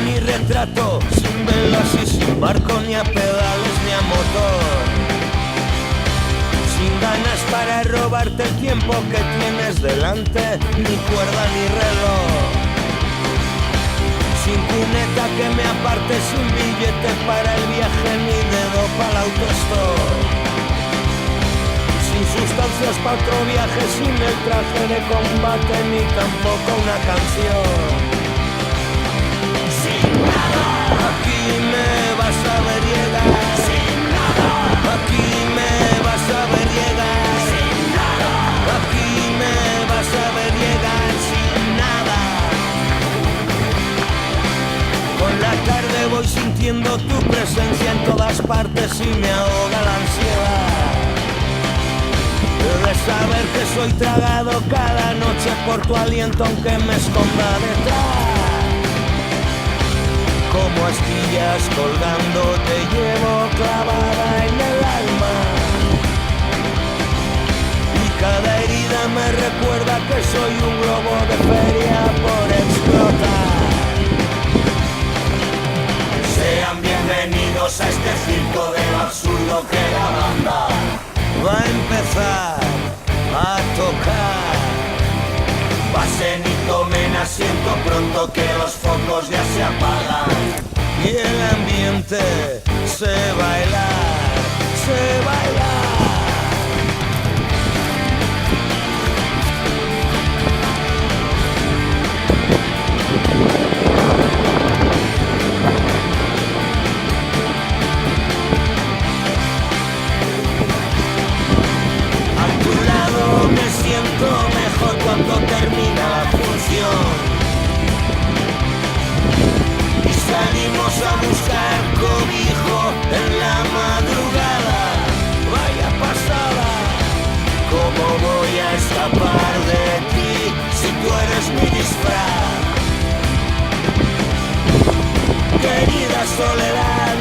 Ni retrato, sin velas y sin barco, ni a pedales ni a motor, sin ganas para robarte el tiempo que tienes delante, ni cuerda ni reloj, sin cuneta que me aparte, sin billete para el viaje, ni dedo para el autostop, sin sustancias para otro viaje, sin el traje de combate, ni tampoco una canción. Aquí me vas a ver llegar, sin nada. Aquí me vas a ver llegar, sin nada. Aquí me vas a ver llegar, sin nada. Con la tarde voy sintiendo tu presencia en todas partes y me ahoga la ansiedad de saber que soy tragado cada noche por tu aliento, aunque me esconda detrás. Como astillas colgando te llevo clavada en el alma, y cada herida me recuerda que soy un globo de feria por explotar. Sean bienvenidos a este circo de lo absurdo que la banda va a empezar a tocar. Pasen y tomen asiento pronto que los focos ya se apagan y el ambiente se bailar, se bailar. A tu lado me siento mejor cuando termina la función y salimos a buscar cobijo en la madrugada. Vaya pasada, ¿cómo voy a escapar de ti si tú eres mi disfraz? Querida soledad,